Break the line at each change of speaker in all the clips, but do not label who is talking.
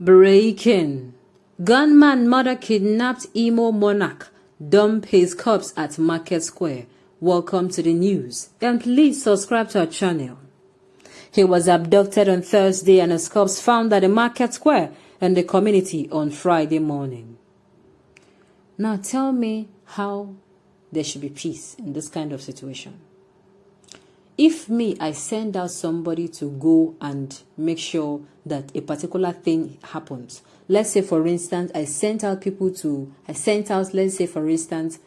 Breaking. Gunman mother kidnapped IMO monarch, dump his corpse at Market Square. Welcome to the news, and please subscribe to our channel. He was abducted on Thursday and his corpse found at the Market Square in the community on Friday morning. Now tell me how there should be peace in this kind of situation. If I send out somebody to go and make sure that a particular thing happens. Let's say, for instance, let's say, for instance,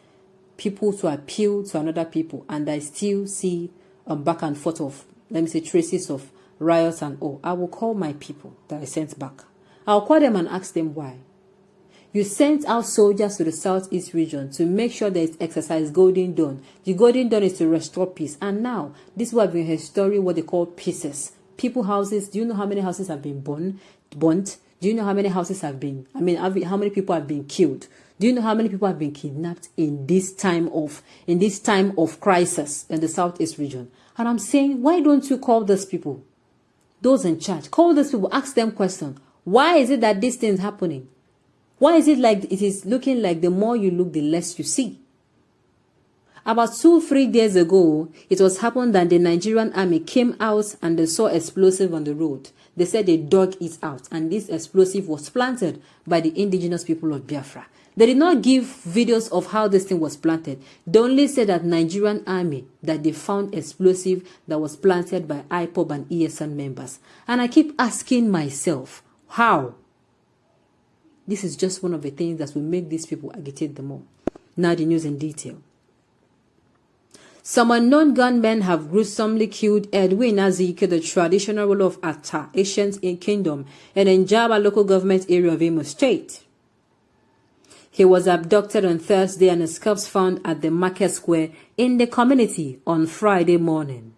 people to appeal to another people, and I still see back and forth of, let me say, traces of riots and all. I will call my people that I sent back. I'll call them and ask them why. You sent out soldiers to the southeast region to make sure there is exercise Golden Dawn. The Golden Dawn is to restore peace. And now, this is what have been history, what they call pieces. People houses, do you know how many houses have been burnt? Do you know how many houses have been, how many people have been killed? Do you know how many people have been kidnapped in this time of crisis in the southeast region? And I'm saying, why don't you call those people? Those in charge. Call those people, ask them questions. Why is it that this thing is happening? Why is it like it is looking like the more you look, the less you see? About 2-3 days ago, it was happened that the Nigerian army came out and they saw explosive on the road. They said they dug it out, and this explosive was planted by the indigenous people of Biafra. They did not give videos of how this thing was planted. They only said that Nigerian army, that they found explosive that was planted by IPOB and ESN members. And I keep asking myself, how? This is just one of the things that will make these people agitate the more. Now the news in detail. Some unknown gunmen have gruesomely killed Edwin Azike, the traditional ruler of Ata, Ancient Kingdom, in Njaba local government area of Imo State. He was abducted on Thursday and his corpse found at the Market Square in the community on Friday morning.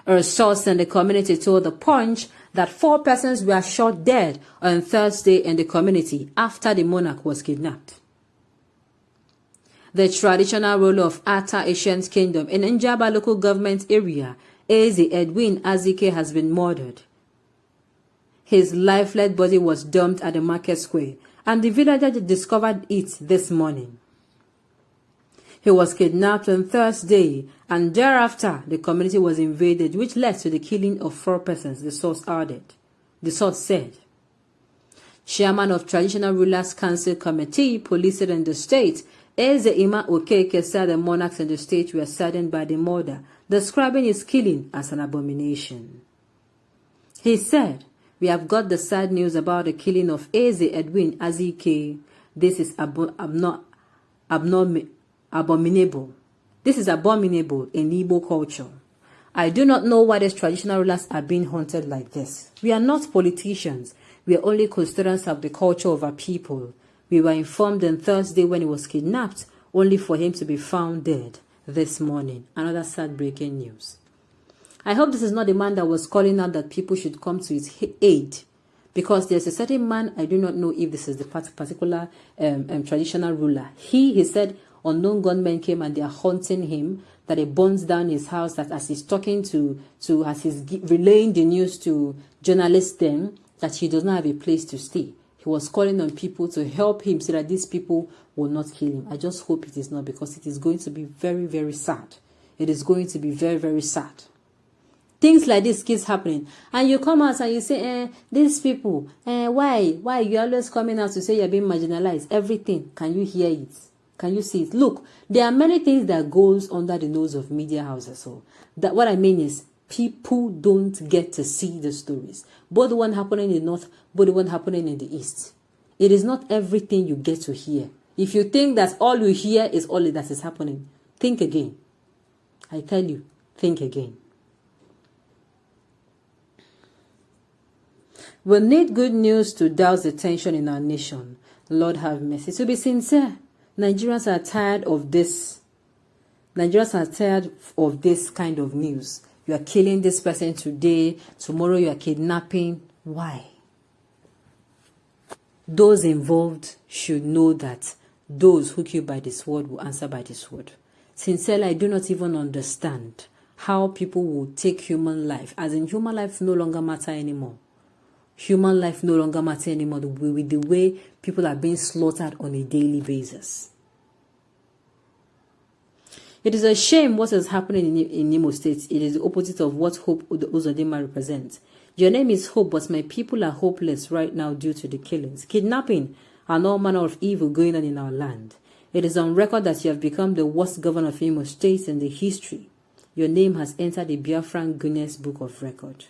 A source in the community told The Punch that 4 persons were shot dead on Thursday in the community after the monarch was kidnapped. The traditional ruler of Ata Ancient Kingdom in Njaba local government area, Eze Edwin Azike, has been murdered. His lifeless body was dumped at the Market Square, and the villagers discovered it this morning. He was kidnapped on Thursday, and thereafter the community was invaded, which led to the killing of 4 persons, the source added. The source said. Chairman of Traditional Rulers Council Committee, police in the state, Eze Ima Okeke, said the monarchs in the state were saddened by the murder, describing his killing as an abomination. He said, "We have got the sad news about the killing of Eze Edwin Azike. This is abominable. This is abominable in Igbo culture. I do not know why these traditional rulers are being haunted like this. We are not politicians. We are only custodians of the culture of our people. We were informed on Thursday when he was kidnapped, only for him to be found dead this morning." Another sad breaking news. I hope this is not the man that was calling out that people should come to his aid, because there's a certain man, I do not know if this is the particular traditional ruler. He said unknown gunmen came and they are haunting him, that he burns down his house, that as he's talking as he's relaying the news to journalists then, that he does not have a place to stay. He was calling on people to help him so that these people will not kill him. I just hope it is not, because it is going to be very, very sad. It is going to be very, very sad. Things like this keeps happening. And you come out and you say, these people, why? You're always coming out to say you're being marginalized? Everything. Can you hear it? Can you see it? Look, there are many things that goes under the nose of media houses. So that what I mean is, people don't get to see the stories. Both the one happening in the north, both the one happening in the east. It is not everything you get to hear. If you think that all you hear is all that is happening, think again. I tell you, think again. We need good news to douse the tension in our nation. Lord have mercy. To be sincere, Nigerians are tired of this. Nigerians are tired of this kind of news. You are killing this person today, tomorrow you are kidnapping. Why? Those involved should know that those who kill by the sword will answer by the sword. Sincerely, I do not even understand how people will take human life, as in human life no longer matter anymore. Human life no longer matters anymore with the way people are being slaughtered on a daily basis. It is a shame what is happening in Imo State. It is the opposite of what Hope Uzodinma represents. Your name is Hope, but my people are hopeless right now due to the killings, kidnapping, and all manner of evil going on in our land. It is on record that you have become the worst governor of Imo State in the history. Your name has entered the Biafran Guinness Book of Record.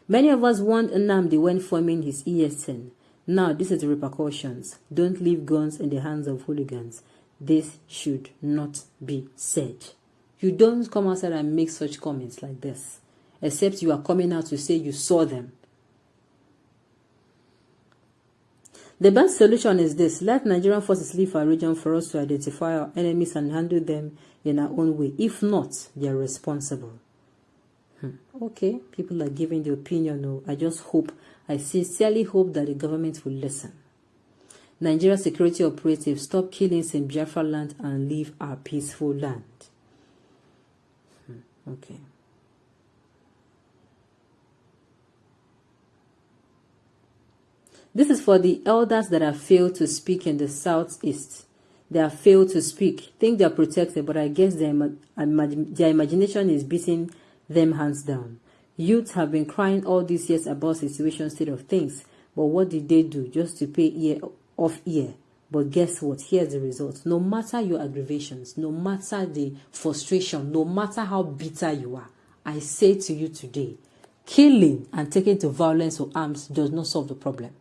Many of us warned Nnamdi when forming his ESN. Now this is the repercussions. Don't leave guns in the hands of hooligans. This should not be said. You don't come outside and make such comments like this, except you are coming out to say you saw them. The best solution is this: let Nigerian forces leave our region for us to identify our enemies and handle them in our own way. If not, they are responsible. Okay, people are giving the opinion. No, I sincerely hope that the government will listen. Nigeria security operatives, stop killings in Biafra land and leave our peaceful land. Okay. This is for the elders that have failed to speak in the southeast. They have failed to speak. Think they are protected, but I guess their imagination is beating them hands down. Youths have been crying all these years about the situation state of things, but what did they do? Just to pay ear off ear. But guess what? Here's the result. No matter your aggravations, no matter the frustration, no matter how bitter you are, I say to you today, killing and taking to violence or arms does not solve the problem.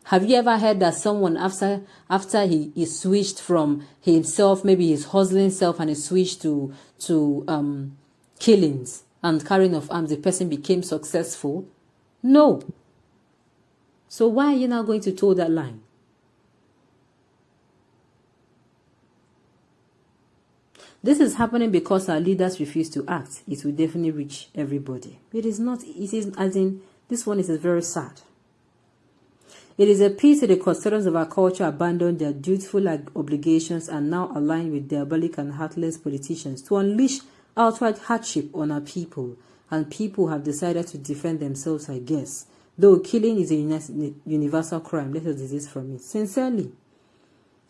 Have you ever heard that someone after he switched from himself, maybe his hustling self, and he switched to killings and carrying of arms, the person became successful? No. So why are you now going to toe that line? This is happening because our leaders refuse to act. It will definitely reach everybody. It is as in, this one is very sad. It is a pity the custodians of our culture abandoned their dutiful obligations and now align with diabolic and heartless politicians to unleash outright hardship on our people. And people have decided to defend themselves, I guess. Though killing is a universal crime, let us desist from it. Sincerely,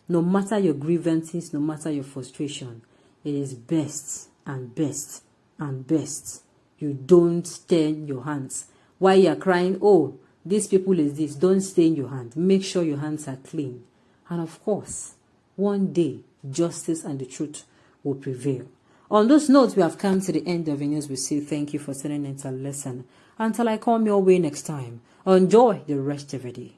no matter your grievances, no matter your frustration, it is best and best and best you don't stain your hands. While you are crying, oh, these people is this, don't stain your hand. Make sure your hands are clean. And of course, one day, justice and the truth will prevail. On those notes, we have come to the end of the news. We say thank you for sending in a lesson. Until I come your way next time, enjoy the rest of the day.